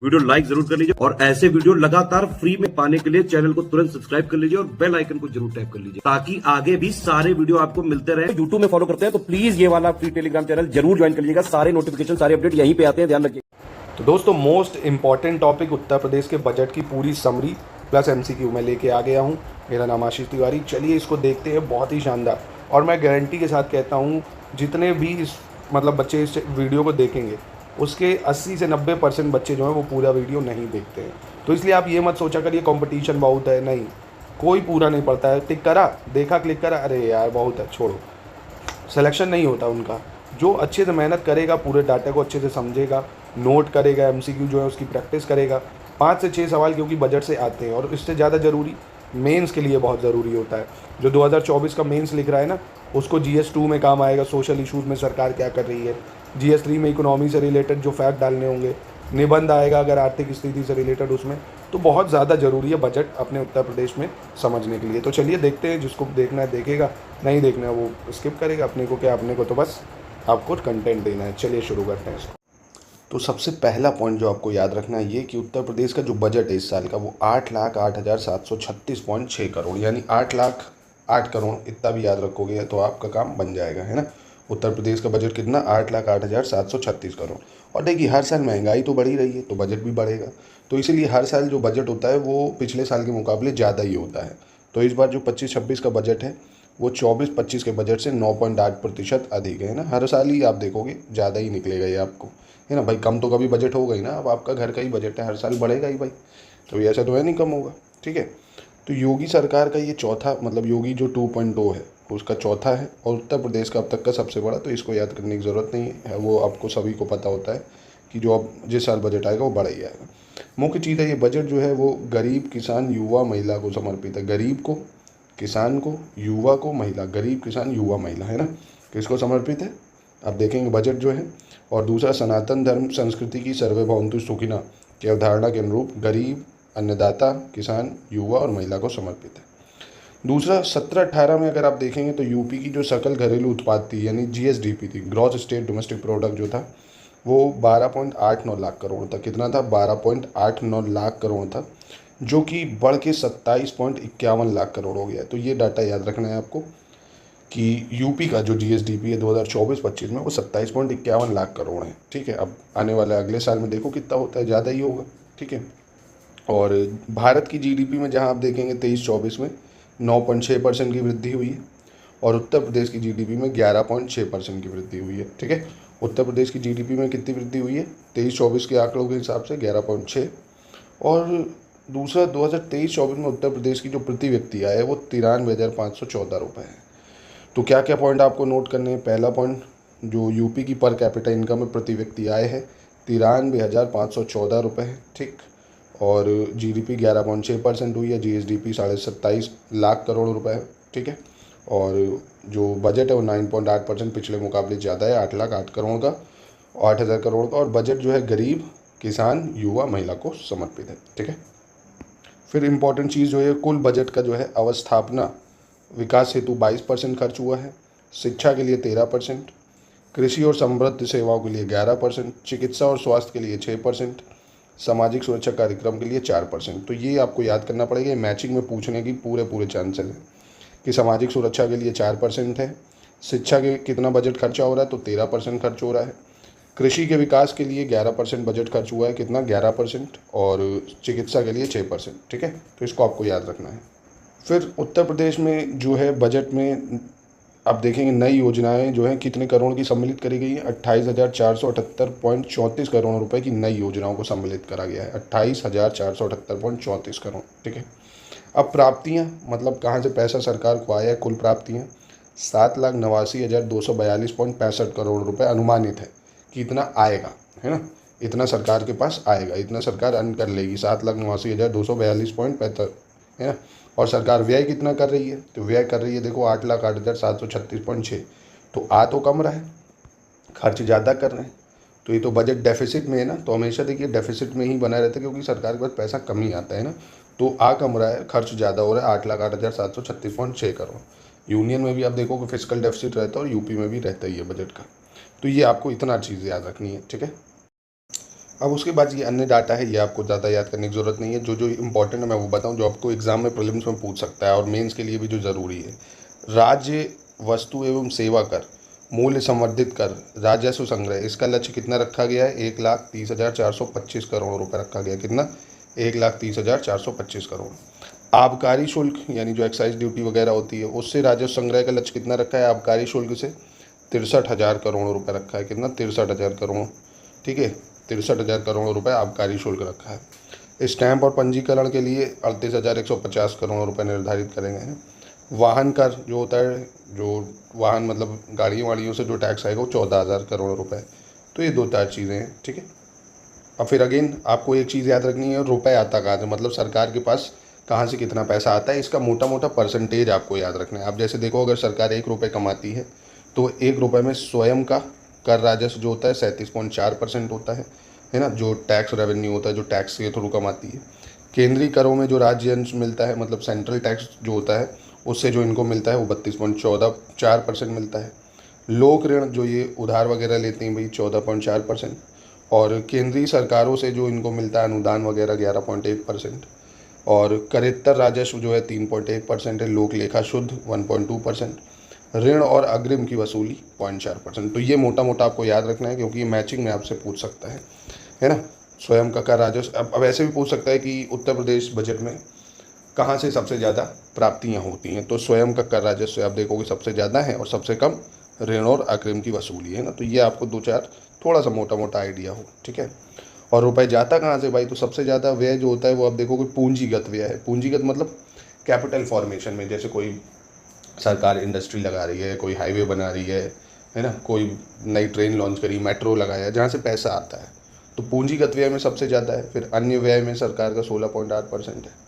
Video like जरूर कर लीजिए और ऐसे वीडियो लगातार फ्री में पाने के लिए चैनल को तुरंत सब्सक्राइब कर लीजिए और बेल आइकन को जरूर टैप कर लीजिए ताकि आगे भी सारे वीडियो आपको मिलते रहे। यूट्यूब में फॉलो करते हैं तो प्लीज ये वाला फ्री टेलीग्राम चैनल जरूर ज्वाइन कर लीजिएगा। सारे नोटिफिकेशन सारे अपडेट यहीं पे आते हैं, ध्यान रखिए। तो दोस्तों, most important topic Uttar Pradesh के बजट की पूरी समरी प्लस एमसीक्यू में लेके आ गया हूँ। मेरा नाम आशीष तिवारी। चलिए इसको देखते हैं। बहुत ही शानदार, और मैं गारंटी के साथ कहता हूँ जितने भी इस बच्चे इस वीडियो को देखेंगे उसके 80 से 90% बच्चे जो हैं वो पूरा वीडियो नहीं देखते हैं। तो इसलिए आप ये मत सोचा करिए कंपटीशन बहुत है, नहीं, कोई पूरा नहीं पड़ता है। टिक करा, देखा, क्लिक करा, अरे यार बहुत है, छोड़ो। सिलेक्शन नहीं होता उनका। जो अच्छे से मेहनत करेगा, पूरे डाटा को अच्छे से समझेगा, नोट करेगा, एमसीक्यू जो है उसकी प्रैक्टिस करेगा, 5 से 6 सवाल क्योंकि बजट से आते हैं। और इससे ज़्यादा ज़रूरी मेंस के लिए बहुत ज़रूरी होता है। जो 2024 का मेंस लिख रहा है ना, उसको GS2 में काम आएगा। सोशल इशूज़ में सरकार क्या कर रही है, GS3 में इकोनॉमी से रिलेटेड जो फैक्ट डालने होंगे, निबंध आएगा अगर आर्थिक स्थिति से रिलेटेड उसमें। तो बहुत ज़्यादा ज़रूरी है बजट अपने उत्तर प्रदेश में समझने के लिए। तो चलिए देखते हैं। जिसको देखना है देखेगा, नहीं देखना है वो स्किप करेगा। अपने को क्या, अपने को तो बस आपको कंटेंट देना है। चलिए शुरू करते हैं इसको। तो सबसे पहला पॉइंट जो आपको याद रखना है ये कि उत्तर प्रदेश का जो बजट है इस साल का वो 8,08,736.6 करोड़, यानी 8,08,000 इतना भी याद रखोगे तो आपका काम बन जाएगा, है ना। उत्तर प्रदेश का बजट कितना, 8,08,736 करोड़। और देखिए हर साल महंगाई तो बढ़ी रही है तो बजट भी बढ़ेगा। तो इसीलिए हर साल जो बजट होता है वो पिछले साल के मुकाबले ज़्यादा ही होता है। तो इस बार जो 25-26 का बजट है वो 24-25 के बजट से 9.8% अधिक है ना। हर साल ही आप देखोगे ज़्यादा ही निकलेगा ये आपको, है ना भाई। कम तो कभी बजट होगा ही ना। अब आपका घर का ही बजट है, हर साल बढ़ेगा ही भाई। तो ऐसा तो है नहीं कम होगा, ठीक है। तो योगी सरकार का ये चौथा, योगी जो 2.0 है उसका चौथा है और उत्तर प्रदेश का अब तक का सबसे बड़ा। तो इसको याद करने की ज़रूरत नहीं है, वो आपको सभी को पता होता है कि जो अब जिस साल बजट आएगा वो बड़ा ही आएगा। मुख्य चीज़ है ये बजट जो है वो गरीब, किसान, युवा, महिला को समर्पित है। गरीब को, किसान को, युवा को, महिला, गरीब, किसान, युवा, महिला, है ना, किसको समर्पित है आप देखेंगे बजट जो है। और दूसरा, सनातन धर्म संस्कृति की सर्वे भवन्तु सुखिनः की अवधारणा के अनुरूप गरीब, अन्नदाता, किसान, युवा और महिला को समर्पित है। दूसरा, 17-18 में अगर आप देखेंगे तो यूपी की जो सकल घरेलू उत्पाद थी यानी GSDP थी, ग्रॉस स्टेट डोमेस्टिक प्रोडक्ट जो था वो 12.89 लाख करोड़ था। कितना था, 12.89 लाख करोड़ था, जो कि बढ़ के 27.51 लाख करोड़ हो गया। तो ये डाटा याद रखना है आपको कि यूपी का जो GSDP है 2024-25 में वो 27.51 लाख करोड़ है, ठीक है। अब आने वाले अगले साल में देखो कितना होता है, ज़्यादा ही होगा, ठीक है। और भारत की GDP में जहां आप देखेंगे 23-24 में 9.6% की वृद्धि हुई है और उत्तर प्रदेश की GDP में 11.6% की वृद्धि हुई है, ठीक है। उत्तर प्रदेश की GDP में कितनी वृद्धि हुई है 23-24 के आंकड़ों के हिसाब से 11.6। और दूसरा, 2023-24 में उत्तर प्रदेश की जो प्रति व्यक्ति आय है वो 93,514 रुपये है। तो क्या क्या पॉइंट आपको नोट करने हैं। पहला पॉइंट, जो यूपी की पर कैपिटा इनकम में प्रति व्यक्ति आय है 93,514 रुपये है, ठीक। और GDP 11.6% हुई है, GSDP 27.5 लाख करोड़ रुपए है, ठीक है। और जो बजट है वो 9.8% पिछले मुकाबले ज़्यादा है, 8,08,000 करोड़ का, 8,000 करोड़ का। और बजट जो है गरीब, किसान, युवा, महिला को समर्पित है, ठीक है। फिर इम्पॉर्टेंट चीज़ जो है, कुल बजट का जो है अवस्थापना विकास हेतु 22% खर्च हुआ है, शिक्षा के लिए 13%, कृषि और समृद्ध सेवाओं के लिए 11%, चिकित्सा और स्वास्थ्य के लिए 6%, सामाजिक सुरक्षा कार्यक्रम के लिए 4%। तो ये आपको याद करना पड़ेगा। मैचिंग में पूछने की पूरे चांसेस हैं कि सामाजिक सुरक्षा के लिए 4% है, शिक्षा के कितना बजट खर्चा हो रहा है तो 13% खर्च हो रहा है, कृषि के विकास के लिए 11% बजट खर्च हुआ है, कितना 11%, और चिकित्सा के लिए 6%, ठीक है। तो इसको आपको याद रखना है। फिर उत्तर प्रदेश में जो है बजट में आप देखेंगे नई योजनाएं जो हैं कितने करोड़ की सम्मिलित करी गई है, 28,478.34 करोड़ रुपए की नई योजनाओं को सम्मिलित करा गया है, 28,478.34 करोड़, ठीक है। अब प्राप्तियां, कहाँ से पैसा सरकार को आया है, कुल प्राप्तियां 7,89,242.65 करोड़ रुपए अनुमानित है कि इतना आएगा, है ना। इतना सरकार के पास आएगा, इतना सरकार अर्न कर लेगी, 7,89,242.65, है ना। और सरकार व्यय कितना कर रही है, तो व्यय कर रही है देखो 8,08,736.6। तो आ तो कम रहा है, खर्च ज़्यादा कर रहे हैं। तो ये तो बजट डेफिसिट में है ना। तो हमेशा देखिए डेफिसिट में ही बना रहता है क्योंकि सरकार के पास पैसा कम ही आता है ना। तो आ कम रहा है, खर्च ज़्यादा हो रहा है, 8,08,736.6 करोड़। यूनियन में भी आप देखो कि फिजिकल डेफिसिट रहता है और यूपी में भी रहता ही है बजट का। तो ये आपको इतना चीज़ याद रखनी है, ठीक है। अब उसके बाद ये अन्य डाटा है, ये आपको ज़्यादा याद करने की ज़रूरत नहीं है। जो जो इम्पोर्टेंट है मैं वो बताऊं, जो आपको एग्जाम में प्रीलिम्स में पूछ सकता है और मेंस के लिए भी जो ज़रूरी है। राज्य वस्तु एवं सेवा कर, मूल्य संवर्धित कर, राजस्व संग्रह, इसका लक्ष्य कितना रखा गया है? 1,30,425 करोड़ रुपए रखा गया है। कितना? 1,30,425 करोड़। आबकारी शुल्क यानी जो एक्साइज ड्यूटी वगैरह होती है, उससे राजस्व संग्रह का लक्ष्य कितना रखा है? आबकारी शुल्क से 63,000 करोड़ रुपए रखा है। कितना? 63,000 करोड़। ठीक है, 63,000 करोड़ रुपए आबकारी शुल्क रखा है। स्टैंप और पंजीकरण के लिए 38,150 करोड़ रुपए निर्धारित करे गए हैं। वाहन कर जो होता है, जो वाहन मतलब गाड़ियों वाड़ियों से जो टैक्स आएगा वो 14,000 करोड़ रुपए। तो ये 2-4 चीज़ें हैं। ठीक है, अब फिर अगेन आपको एक चीज़ याद रखनी है, रुपए आता कहाँ से, मतलब सरकार के पास कहाँ से कितना पैसा आता है, इसका मोटा मोटा परसेंटेज आपको याद रखना है। आप जैसे देखो, अगर सरकार 1 रुपये कमाती है तो 1 रुपये में स्वयं का कर राजस्व जो होता है 37.4% होता है ना, जो टैक्स रेवेन्यू होता है, जो टैक्स के थ्रू कमाती है। केंद्रीय करों में जो राज्य अंश मिलता है, मतलब सेंट्रल टैक्स जो होता है, उससे जो इनको मिलता है वो 32.4% मिलता है। लोक ऋण जो ये उधार वगैरह लेते हैं भाई 14.4%, और केंद्रीय सरकारों से जो इनको मिलता है अनुदान वगैरह 11.1%, और करेत्तर राजस्व जो है 3.1% है। लोक लेखा शुद्ध 1.2%, ऋण और अग्रिम की वसूली 0.4%। तो ये मोटा मोटा आपको याद रखना है, क्योंकि ये मैचिंग में आपसे पूछ सकता है ना। स्वयं का कर राजस्व, अब ऐसे भी पूछ सकता है कि उत्तर प्रदेश बजट में कहाँ से सबसे ज़्यादा प्राप्तियाँ होती हैं, तो स्वयं का कर राजस्व आप देखोगे सबसे ज़्यादा है, और सबसे कम ऋण और अग्रिम की वसूली है ना। तो ये आपको 2-4 थोड़ा सा मोटा मोटा आइडिया हो। ठीक है, और रुपए जाता कहाँ से भाई, तो सबसे ज़्यादा व्यय जो होता है वो आप देखोगे पूंजीगत व्यय है। पूंजीगत मतलब कैपिटल फॉर्मेशन में, जैसे कोई सरकार इंडस्ट्री लगा रही है, कोई हाईवे बना रही है ना, कोई नई ट्रेन लॉन्च करी, मेट्रो लगाया, जहाँ से पैसा आता है, तो पूंजीगत व्यय में सबसे ज़्यादा है। फिर अन्य व्यय में सरकार का 16.8% है।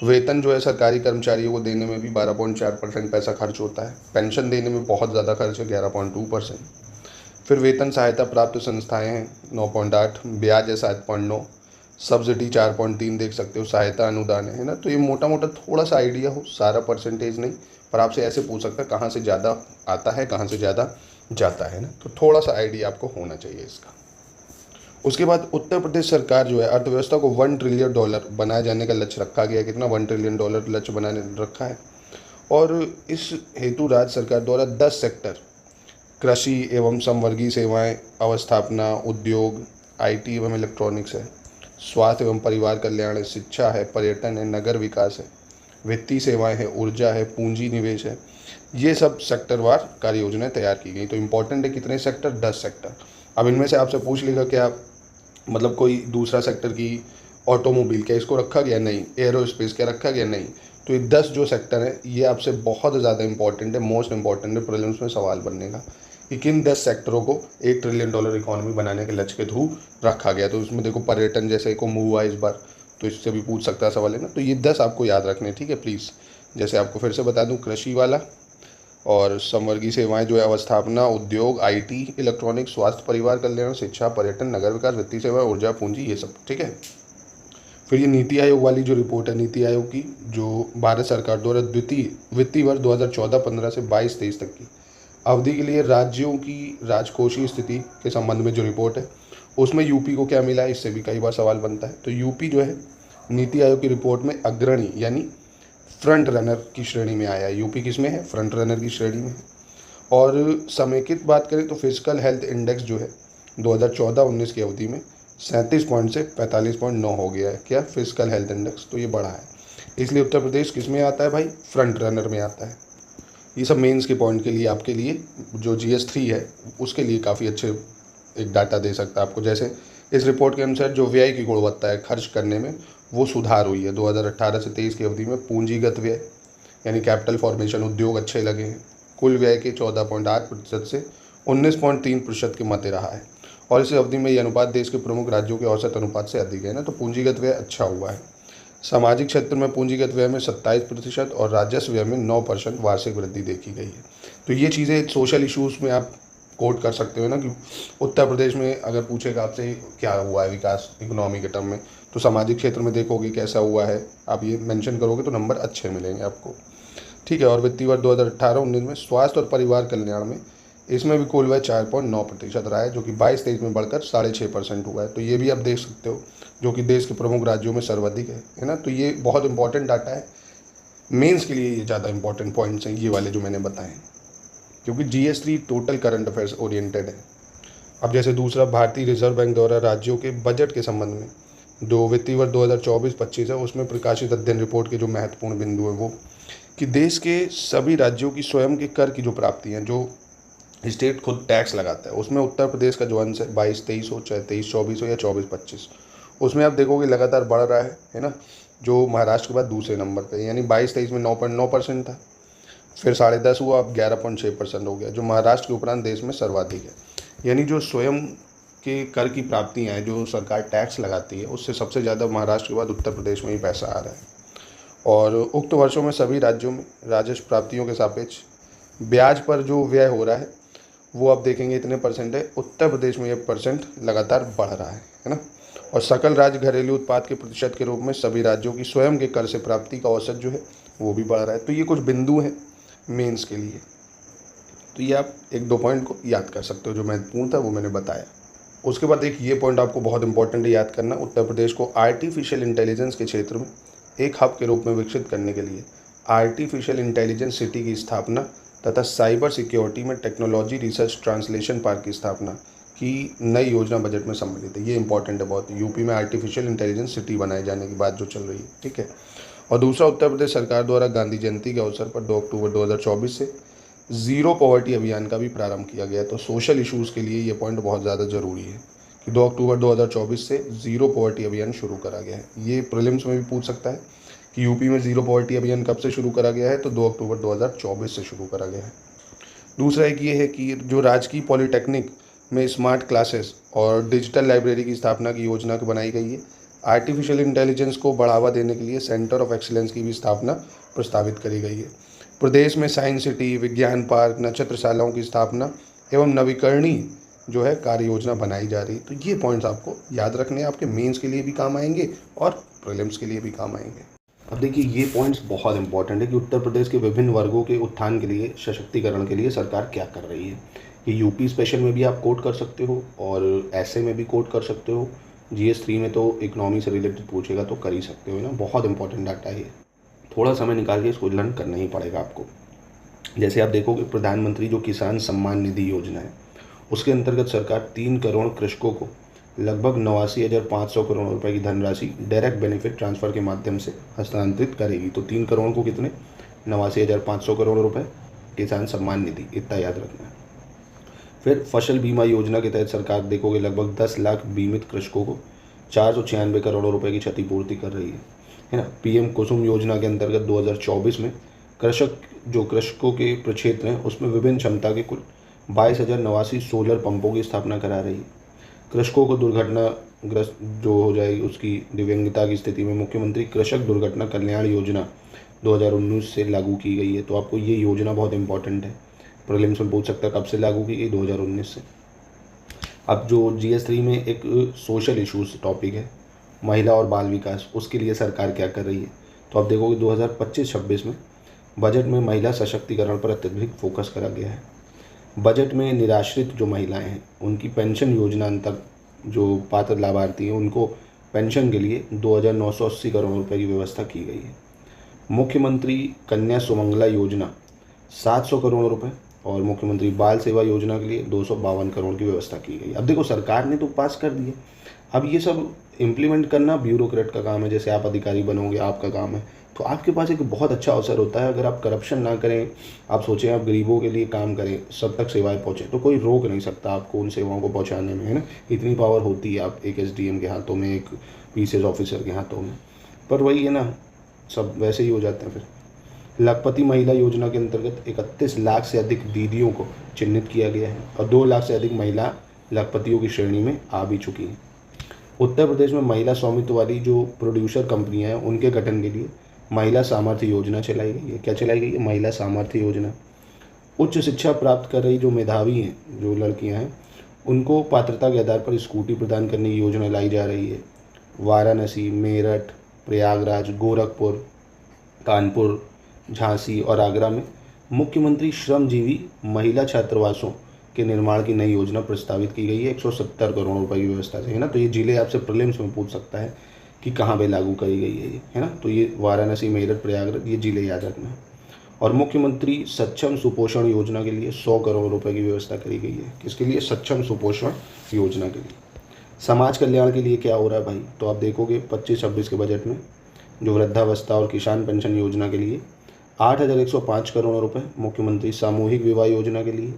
वेतन जो है सरकारी कर्मचारियों को देने में भी 12.4% पैसा खर्च होता है। पेंशन देने में बहुत ज़्यादा खर्च है, 11.2%। फिर वेतन सहायता प्राप्त संस्थाएं हैं 9.8, ब्याज है 7.9, सब्सिडी 4.3 देख सकते हो, सहायता अनुदान है ना। तो ये मोटा मोटा थोड़ा सा आइडिया हो, सारा परसेंटेज नहीं, पर आपसे ऐसे पूछ सकता है कहाँ से ज़्यादा आता है, कहाँ से ज़्यादा जाता है ना, तो थोड़ा सा आइडिया आपको होना चाहिए इसका। उसके बाद उत्तर प्रदेश सरकार जो है अर्थव्यवस्था को $1 ट्रिलियन बनाए जाने का लक्ष्य रखा गया है। कितना? $1 ट्रिलियन लक्ष्य बनाने रखा है। और इस हेतु राज्य सरकार द्वारा 10 सेक्टर, कृषि एवं संवर्गीय सेवाएं, अवस्थापना, उद्योग, आईटी एवं इलेक्ट्रॉनिक्स है, स्वास्थ्य एवं परिवार कल्याण है, शिक्षा है, पर्यटन है, नगर विकास है, वित्तीय सेवाएं है, ऊर्जा है, पूंजी निवेश है, ये सब सेक्टरवार कार्य योजनाएं तैयार की गई। तो इंपॉर्टेंट है कितने सेक्टर? 10 सेक्टर। अब इनमें से आपसे पूछ लेगा क्या मतलब कोई दूसरा सेक्टर की ऑटोमोबाइल क्या इसको रखा गया? नहीं। एरोस्पेस क्या रखा गया? नहीं। तो ये 10 जो सेक्टर है ये आपसे बहुत ज़्यादा इंपॉर्टेंट है, मोस्ट इंपॉर्टेंट है प्रीलिम्स में सवाल बनने का, कि किन 10 सेक्टरों को $1 ट्रिलियन इकोनॉमी बनाने के लक्ष्य के थ्रू रखा गया। तो उसमें देखो पर्यटन जैसे को मूव हुआ इस बार, तो इससे भी पूछ सकता है सवाल है ना। तो ये 10 आपको याद रखने, ठीक है प्लीज़। जैसे आपको फिर से बता दूँ, कृषि वाला और संवर्गीय सेवाएं जो है अवस्थापना, उद्योग, आईटी, इलेक्ट्रॉनिक्स, स्वास्थ्य परिवार कल्याण, शिक्षा, पर्यटन, नगर विकास, वित्तीय सेवा, ऊर्जा, पूंजी, ये सब। ठीक है, फिर ये नीति आयोग वाली जो रिपोर्ट है, नीति आयोग की, जो भारत सरकार द्वारा वित्तीय वर्ष 2014-15 से 22-23 तक की अवधि के लिए राज्यों की राजकोषीय स्थिति के संबंध में जो रिपोर्ट है, उसमें यूपी को क्या मिला है, इससे भी कई बार सवाल बनता है। तो यूपी जो है नीति आयोग की रिपोर्ट में अग्रणी यानी फ्रंट रनर की श्रेणी में आया है। यूपी किस में है? फ्रंट रनर की श्रेणी में है। और समेकित बात करें तो फिजिकल हेल्थ इंडेक्स जो है 2014-19 की अवधि में 37 पॉइंट से 45.9 हो गया है। क्या? फिजिकल हेल्थ इंडेक्स, तो ये बढ़ा है। इसलिए उत्तर प्रदेश किस में आता है भाई? फ्रंट रनर में आता है। ये सब मेंस के पॉइंट के लिए आपके लिए जो GS3 है उसके लिए काफ़ी अच्छे एक डाटा दे सकता है आपको। जैसे इस रिपोर्ट के अनुसार जो व्यय की गुणवत्ता है खर्च करने में, वो सुधार हुई है 2018 से 23 की अवधि में। पूंजीगत व्यय यानी कैपिटल फॉर्मेशन, उद्योग अच्छे लगे हैं। कुल व्यय के 14.8% से 19.3% के मध्य रहा है, और इस अवधि में ये अनुपात देश के प्रमुख राज्यों के औसत अनुपात से अधिक है ना। तो पूंजीगत व्यय अच्छा हुआ है। सामाजिक क्षेत्र में पूंजीगत व्यय में 27% और राजस्व व्यय में 9% वार्षिक वृद्धि देखी गई है। तो ये चीज़ें सोशल इश्यूज़ में आप कोट कर सकते हो ना, कि उत्तर प्रदेश में अगर पूछेगा आपसे क्या हुआ है विकास इकोनॉमी के टर्म में, तो सामाजिक क्षेत्र में देखोगे कैसा हुआ है, आप ये मेंशन करोगे तो नंबर अच्छे मिलेंगे आपको। ठीक है, और वित्तीय वर्ष 2018-19 में स्वास्थ्य और परिवार कल्याण में इसमें भी कुल वह 4.9% रहा है, जो कि 22-23 में बढ़कर 6.5% हुआ है। तो ये भी आप देख सकते हो, जो कि देश के प्रमुख राज्यों में सर्वाधिक है ना। तो ये बहुत इंपॉर्टेंट डाटा है, मेंस के लिए ये ज़्यादा इंपॉर्टेंट पॉइंट्स हैं ये वाले जो मैंने बताए, क्योंकि GS3 total current affairs oriented है। अब जैसे दूसरा, भारतीय रिजर्व बैंक द्वारा राज्यों के बजट के संबंध में जो वित्तीय वर्ष 2024-25 है उसमें प्रकाशित अध्ययन रिपोर्ट के जो महत्वपूर्ण बिंदु है वो कि देश के सभी राज्यों की स्वयं के कर की जो प्राप्ति हैं, जो स्टेट खुद टैक्स लगाता है, उसमें उत्तर प्रदेश का जो अंश है 22-23 हो, चाहे 23-24 हो या 24-25, उसमें आप देखोगे लगातार बढ़ रहा है ना। जो महाराष्ट्र के बाद दूसरे नंबर पे, यानी 22-23 में 9.9% था, फिर 10.5 हुआ, अब 11.6% हो गया, जो महाराष्ट्र के उपरांत देश में सर्वाधिक है। यानी जो स्वयं के कर की प्राप्तियाँ हैं, जो सरकार टैक्स लगाती है, उससे सबसे ज़्यादा महाराष्ट्र के बाद उत्तर प्रदेश में ही पैसा आ रहा है। और उक्त वर्षों में सभी राज्यों में राजस्व प्राप्तियों के सापेक्ष ब्याज पर जो व्यय हो रहा है वो आप देखेंगे इतने परसेंट है। उत्तर प्रदेश में ये परसेंट लगातार बढ़ रहा है ना। और सकल राज्य घरेलू उत्पाद के प्रतिशत के रूप में सभी राज्यों की स्वयं के कर से प्राप्ति का औसत जो है वो भी बढ़ रहा है। तो ये कुछ बिंदु हैं मेंस के लिए। तो ये आप 1-2 पॉइंट को याद कर सकते हो, जो महत्वपूर्ण था वो मैंने बताया। उसके बाद एक ये पॉइंट आपको बहुत इंपॉर्टेंट है याद करना, उत्तर प्रदेश को आर्टिफिशियल इंटेलिजेंस के क्षेत्र में एक हब के रूप में विकसित करने के लिए आर्टिफिशियल इंटेलिजेंस सिटी की स्थापना तथा साइबर सिक्योरिटी में टेक्नोलॉजी रिसर्च ट्रांसलेशन पार्क की स्थापना की नई योजना बजट में सम्मिलित है। ये इंपॉर्टेंट है बहुत, यूपी में आर्टिफिशियल इंटेलिजेंस सिटी बनाए जाने की बात जो चल रही है, ठीक है। और दूसरा, उत्तर प्रदेश सरकार द्वारा गांधी जयंती के अवसर पर 2 अक्टूबर 2024 से ज़ीरो पॉवर्टी अभियान का भी प्रारंभ किया गया। तो सोशल इश्यूज़ के लिए ये पॉइंट बहुत ज़्यादा ज़रूरी है कि 2 अक्टूबर 2024 से ज़ीरो पॉवर्टी अभियान शुरू करा गया है। ये प्रीलिम्स में भी पूछ सकता है कि यूपी में ज़ीरो पॉवर्टी अभियान कब से शुरू करा गया है, तो 2 अक्टूबर 2024 से शुरू करा गया है। दूसरा एक ये है कि जो राजकीय पॉलिटेक्निक में स्मार्ट क्लासेस और डिजिटल लाइब्रेरी की स्थापना की योजना बनाई गई है। आर्टिफिशियल इंटेलिजेंस को बढ़ावा देने के लिए सेंटर ऑफ एक्सीलेंस की भी स्थापना प्रस्तावित करी गई है। प्रदेश में साइंस सिटी, विज्ञान पार्क, नक्षत्रशालाओं की स्थापना एवं नवीकरणीय जो है कार्य योजना बनाई जा रही है। तो ये पॉइंट्स आपको याद रखने हैं, आपके मेंस के लिए भी काम आएंगे और प्रीलिम्स के लिए भी काम आएंगे। अब देखिए, ये पॉइंट्स बहुत इंपॉर्टेंट है कि उत्तर प्रदेश के विभिन्न वर्गों के उत्थान के लिए, सशक्तिकरण के लिए सरकार क्या कर रही है। ये यूपी स्पेशल में भी आप कोट कर सकते हो और ऐसे में भी कोट कर सकते हो। GS3 में तो इकोनॉमी से रिलेटेड पूछेगा तो कर ही सकते हो ना। बहुत इंपॉर्टेंट डाटा है ये, थोड़ा समय निकाल के इसको लर्न करना ही पड़ेगा आपको। जैसे आप देखोगे, प्रधानमंत्री जो किसान सम्मान निधि योजना है, उसके अंतर्गत सरकार 3 करोड़ कृषकों को लगभग 89,500 करोड़ रुपए की धनराशि डायरेक्ट बेनिफिट ट्रांसफ़र के माध्यम से हस्तांतरित करेगी। तो 3 करोड़ को कितने, 89,500 करोड़ रुपए किसान सम्मान निधि, इतना याद रखना है। फिर फसल बीमा योजना के तहत सरकार देखोगे लगभग 10 लाख बीमित कृषकों को 496 करोड़ रुपए की क्षतिपूर्ति कर रही है ना। PM कुसुम योजना के अंतर्गत 2024 में कृषकों के प्रक्षेत्र हैं उसमें विभिन्न क्षमता के कुल 22,089 सोलर पंपों की स्थापना करा रही है। कृषकों को दुर्घटनाग्रस्त जो हो जाएगी उसकी दिव्यांगता की स्थिति में मुख्यमंत्री कृषक दुर्घटना कल्याण योजना 2019 से लागू की गई है। तो आपको ये योजना बहुत इंपॉर्टेंट है, प्रीलिम्स में पूछ सकता है कब से लागू की गई, 2019 से। अब जो GS3 में एक सोशल इश्यूज टॉपिक है, महिला और बाल विकास, उसके लिए सरकार क्या कर रही है। तो आप देखोगे 2025-26 में बजट में महिला सशक्तिकरण पर अत्यधिक फोकस करा गया है। बजट में निराश्रित जो महिलाएं हैं उनकी पेंशन योजना तक जो पात्र लाभार्थी हैं उनको पेंशन के लिए 2,980 करोड़ रुपए की व्यवस्था की गई है। मुख्यमंत्री कन्या सुमंगला योजना 700 करोड़ रुपए और मुख्यमंत्री बाल सेवा योजना के लिए 252 करोड़ की व्यवस्था की गई। अब देखो, सरकार ने तो पास कर दिए, अब ये सब इम्प्लीमेंट करना ब्यूरोक्रेट का काम है। जैसे आप अधिकारी बनोगे, आपका काम है, तो आपके पास एक बहुत अच्छा अवसर होता है। अगर आप करप्शन ना करें, आप सोचें आप गरीबों के लिए काम करें, सब तक सेवाएं पहुँचे, तो कोई रोक नहीं सकता आपको उन सेवाओं को पहुँचाने में, है ना। इतनी पावर होती है आप एक SDM के हाथों में, एक PCS ऑफिसर के हाथों में। पर वही है ना, सब वैसे ही हो जाते हैं। फिर लखपति महिला योजना के अंतर्गत 31 लाख से अधिक दीदियों को चिन्हित किया गया है और 2 लाख से अधिक महिला लखपतियों की श्रेणी में आ भी चुकी हैं। उत्तर प्रदेश में महिला स्वामित्व वाली जो प्रोड्यूसर कंपनियां हैं उनके गठन के लिए महिला सामर्थ्य योजना चलाई गई है। क्या चलाई गई है? महिला सामर्थ्य योजना। उच्च शिक्षा प्राप्त कर रही जो मेधावी हैं, जो लड़कियां हैं, उनको पात्रता के आधार पर स्कूटी प्रदान करने की योजना लाई जा रही है। वाराणसी, मेरठ, प्रयागराज, गोरखपुर, कानपुर, झांसी और आगरा में मुख्यमंत्री श्रमजीवी महिला छात्रावासों के निर्माण की नई योजना प्रस्तावित की गई है 170 करोड़ रुपए की व्यवस्था से, है ना। तो ये जिले आपसे प्रीलिम्स में पूछ सकता है कि कहाँ पे लागू करी गई है ये, है ना। तो ये वाराणसी, मेरठ, प्रयागराज, ये जिले याद रखना है। और मुख्यमंत्री सक्षम सुपोषण योजना के लिए 100 करोड़ रुपए की व्यवस्था करी गई है। किसके लिए? सक्षम सुपोषण योजना के लिए। समाज कल्याण के लिए क्या हो रहा है भाई? तो आप देखोगे 25-26 के बजट में जो वृद्धावस्था और किसान पेंशन योजना के लिए 8,105 करोड़ रुपए, मुख्यमंत्री सामूहिक विवाह योजना के लिए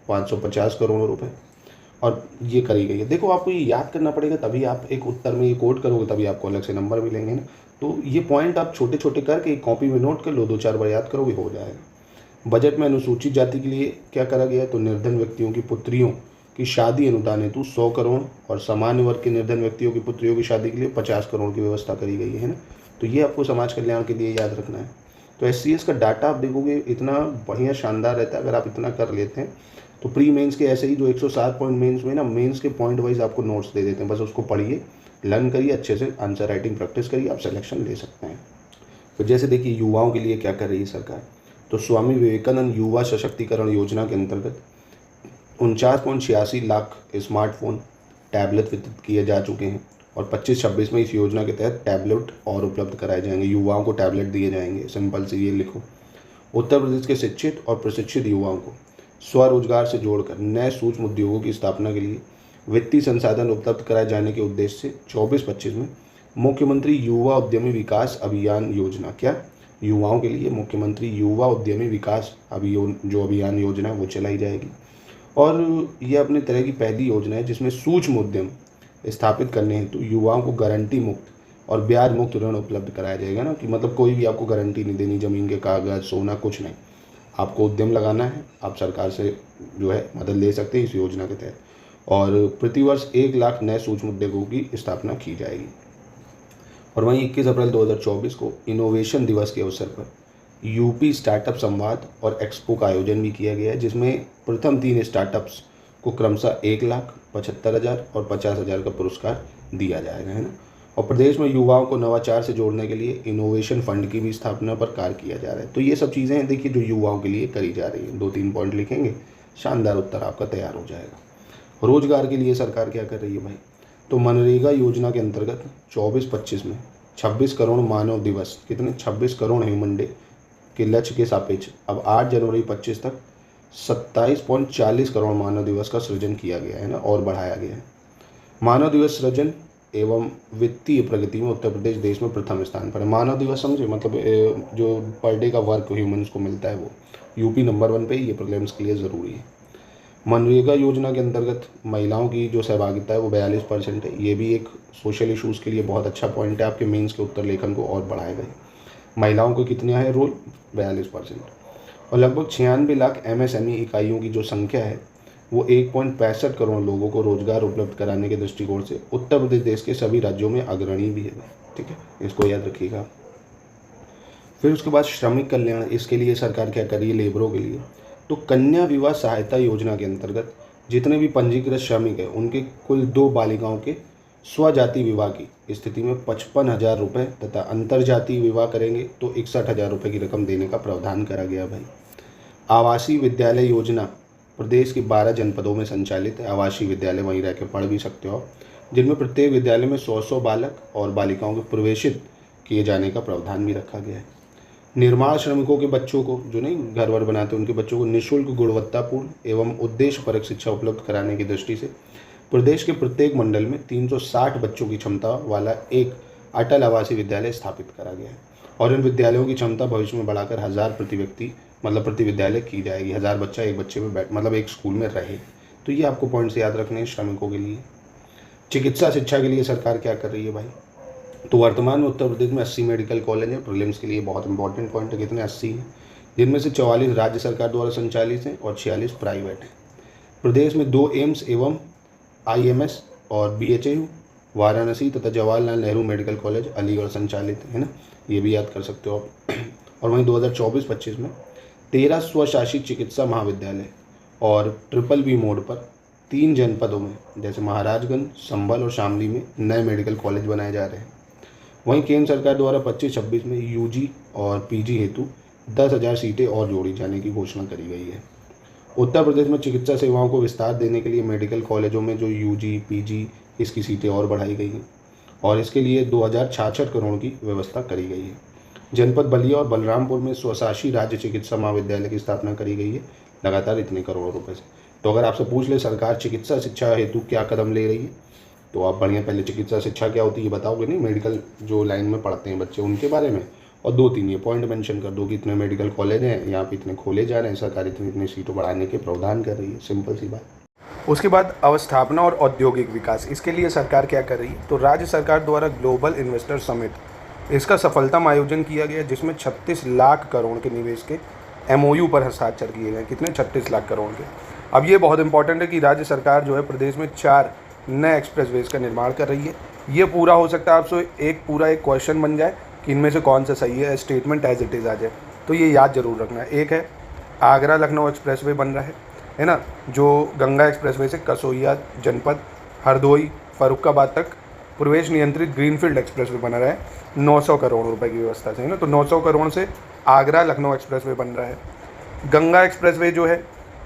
550 करोड़ रुपए, और ये करी गई है। देखो आपको ये याद करना पड़ेगा, तभी आप एक उत्तर में ये कोड करोगे, तभी आपको अलग से नंबर मिलेंगे ना। तो ये पॉइंट आप छोटे छोटे करके एक कॉपी में नोट कर लो, 2-4 बार याद करोगे, हो जाएगा। बजट में अनुसूचित जाति के लिए क्या करा गया है? तो निर्धन व्यक्तियों की पुत्रियों की शादी अनुदान हेतु 100 करोड़ और सामान्य वर्ग के निर्धन व्यक्तियों की पुत्रियों की शादी के लिए 50 करोड़ की व्यवस्था करी गई है ना। तो ये आपको समाज कल्याण के लिए याद रखना है। तो SCS का डाटा आप देखोगे इतना बढ़िया शानदार रहता है। अगर आप इतना कर लेते हैं तो प्री मेंस के ऐसे ही जो 107 पॉइंट मेंस में ना, मेंस के पॉइंट वाइज आपको नोट्स दे देते हैं, बस उसको पढ़िए, लर्न करिए, अच्छे से आंसर राइटिंग प्रैक्टिस करिए, आप सिलेक्शन ले सकते हैं। तो जैसे देखिए युवाओं के लिए क्या कर रही है सरकार, तो स्वामी विवेकानंद युवा सशक्तिकरण योजना के अंतर्गत 49.86 लाख स्मार्टफोन टैबलेट वितरित किए जा चुके हैं और 25-26 में इस योजना के तहत टैबलेट और उपलब्ध कराए जाएंगे। युवाओं को टैबलेट दिए जाएंगे, सिंपल से ये लिखो। उत्तर प्रदेश के शिक्षित और प्रशिक्षित युवाओं को स्वरोजगार से जोड़कर नए सूक्ष्म उद्योगों की स्थापना के लिए वित्तीय संसाधन उपलब्ध कराए जाने के उद्देश्य से 24-25 में मुख्यमंत्री युवा उद्यमी विकास अभियान योजना, क्या युवाओं के लिए मुख्यमंत्री युवा उद्यमी विकास जो अभियान योजना है वो चलाई जाएगी। और यह अपने तरह की पहली योजना है जिसमें सूक्ष्म उद्यम स्थापित करने हेतु युवाओं को गारंटी मुक्त और ब्याज मुक्त ऋण उपलब्ध कराया जाएगा ना। कि मतलब कोई भी आपको गारंटी नहीं देनी, ज़मीन के कागज़, सोना, कुछ नहीं, आपको उद्यम लगाना है, आप सरकार से जो है मदद ले सकते हैं इस योजना के तहत। और प्रतिवर्ष 1 लाख नए सूक्ष्म उद्योगों की स्थापना की जाएगी। और वहीं 21 अप्रैल 2024 को इनोवेशन दिवस के अवसर पर यूपी स्टार्टअप संवाद और एक्सपो का आयोजन भी किया गया है, जिसमें प्रथम 3 स्टार्टअप्स को क्रमशः 1 लाख, 75,000 और 50,000 का पुरस्कार दिया जाएगा, है ना। और प्रदेश में युवाओं को नवाचार से जोड़ने के लिए इनोवेशन फंड की भी स्थापना पर कार्य किया जा रहा है। तो ये सब चीज़ें हैं देखिए जो युवाओं के लिए करी जा रही है। 2-3 पॉइंट लिखेंगे, शानदार उत्तर आपका तैयार हो जाएगा। रोजगार के लिए सरकार क्या कर रही है भाई? तो मनरेगा योजना के अंतर्गत 24-25 में 26 करोड़ मानव दिवस, कितने? 26 करोड़ ह्यूमन डे के लक्ष्य के सापेक्ष अब 8 जनवरी 25 तक 27.40 करोड़ मानव दिवस का सृजन किया गया है ना, और बढ़ाया गया है। मानव दिवस सृजन एवं वित्तीय प्रगति में उत्तर प्रदेश देश में प्रथम स्थान पर है। मानव दिवस समझे, मतलब जो पर डे का वर्क ह्यूमन्स को मिलता है वो यूपी नंबर 1 पे, ये प्रीलिम्स के लिए ज़रूरी है। मनरेगा योजना के अंतर्गत महिलाओं की जो सहभागिता है वो 42% है। ये भी एक सोशल इशूज़ के लिए बहुत अच्छा पॉइंट है, आपके मेंस के उत्तर लेखन को और बढ़ाएगा। महिलाओं को कितना है रोल? 42%। और लगभग 96 लाख MSME इकाइयों की जो संख्या है वो 1.65 करोड़ लोगों को रोजगार उपलब्ध कराने के दृष्टिकोण से उत्तर प्रदेश देश के सभी राज्यों में अग्रणी भी है। ठीक है, इसको याद रखिएगा। फिर उसके बाद श्रमिक कल्याण, इसके लिए सरकार क्या कर रही है लेबरों के लिए? तो कन्या विवाह सहायता योजना के अंतर्गत जितने भी पंजीकृत श्रमिक हैं उनके कुल 2 बालिकाओं के स्वजाति विवाह की स्थिति में 55,000 रुपये तथा अंतर्जातीय विवाह करेंगे तो 61,000 रुपये की रकम देने का प्रावधान करा गया भाई। आवासीय विद्यालय योजना प्रदेश के 12 जनपदों में संचालित है। आवासीय विद्यालय वहीं रह के पढ़ भी सकते हो आप, जिनमें प्रत्येक विद्यालय में 100 बालक और बालिकाओं को प्रवेशित किए जाने का प्रावधान भी रखा गया है। निर्माण श्रमिकों के बच्चों को, जो नहीं घर वर बनाते, उनके बच्चों को निःशुल्क गुणवत्तापूर्ण एवं उद्देश्यपरक शिक्षा उपलब्ध कराने की दृष्टि से प्रदेश के प्रत्येक मंडल में 360 बच्चों की क्षमता वाला एक अटल आवासीय विद्यालय स्थापित करा गया है। और इन विद्यालयों की क्षमता भविष्य में बढ़ाकर 1000 प्रति व्यक्ति मतलब प्रति विद्यालय की जाएगी। 1000 बच्चा एक बच्चे में मतलब एक स्कूल में रहे। तो ये आपको पॉइंट्स याद रखने हैं श्रमिकों के लिए। चिकित्सा शिक्षा के लिए सरकार क्या कर रही है भाई? तो वर्तमान में उत्तर प्रदेश में 80 मेडिकल कॉलेज है। प्रीलिम्स के लिए बहुत इंपॉर्टेंट पॉइंट है, कितने? 80 हैं, जिनमें से 44 राज्य सरकार द्वारा संचालित हैं और 46 प्राइवेट हैं। प्रदेश में 2 एम्स एवं IMS और BHU वाराणसी तथा जवाहरलाल नेहरू मेडिकल कॉलेज अलीगढ़ संचालित है ना, ये भी याद कर सकते हो आप। और वहीं 2024-25 में 13 स्वशासित चिकित्सा महाविद्यालय और BBB मोड पर 3 जनपदों में जैसे महाराजगंज, संभल और शामली में नए मेडिकल कॉलेज बनाए जा रहे हैं। वहीं केंद्र सरकार द्वारा 25-26 में UG और PG हेतु 10,000 सीटें और जोड़ी जाने की घोषणा करी गई है। उत्तर प्रदेश में चिकित्सा सेवाओं को विस्तार देने के लिए मेडिकल कॉलेजों में जो यूजी पीजी इसकी सीटें और बढ़ाई गई हैं और इसके लिए 2066 करोड़ की व्यवस्था करी गई है। जनपद बलिया और बलरामपुर में स्वशासी राज्य चिकित्सा महाविद्यालय की स्थापना करी गई है, लगातार इतने करोड़ों रुपए से। तो अगर आपसे पूछ ले सरकार चिकित्सा शिक्षा हेतु क्या कदम ले रही है, तो आप बढ़िया पहले चिकित्सा शिक्षा क्या होती है ये बताओगे, नहीं मेडिकल जो लाइन में पढ़ते हैं बच्चे उनके बारे में, और 2-3 ये पॉइंट मेंशन कर दो कि इतने मेडिकल कॉलेज हैं, यहाँ पे इतने खोले जा रहे हैं, सरकार इतनी इतनी सीटों बढ़ाने के प्रावधान कर रही है, सिंपल सी बात। उसके बाद अवस्थापना और औद्योगिक विकास, इसके लिए सरकार क्या कर रही है, तो राज्य सरकार द्वारा ग्लोबल इन्वेस्टर समिट इसका सफलतम आयोजन किया गया, जिसमें 36 लाख करोड़ के निवेश के MOU पर हस्ताक्षर किए गए। कितने? 36 लाख करोड़ के। अब ये बहुत इंपॉर्टेंट है कि राज्य सरकार जो है प्रदेश में 4 नए एक्सप्रेसवेज का निर्माण कर रही है। ये पूरा हो सकता है आपसे एक क्वेश्चन बन जाए कि इनमें से कौन सा सही है, स्टेटमेंट एज इट इज़ आ जाए, तो ये याद जरूर रखना है। एक है आगरा लखनऊ एक्सप्रेसवे बन रहा है ना, जो गंगा एक्सप्रेसवे से कसोइया जनपद हरदोई फरुखाबाद तक प्रवेश नियंत्रित ग्रीनफील्ड एक्सप्रेसवे बना रहा है 900 करोड़ रुपए की व्यवस्था से, है ना। तो 900 करोड़ से आगरा लखनऊ एक्सप्रेसवे बन रहा है। गंगा एक्सप्रेसवे जो है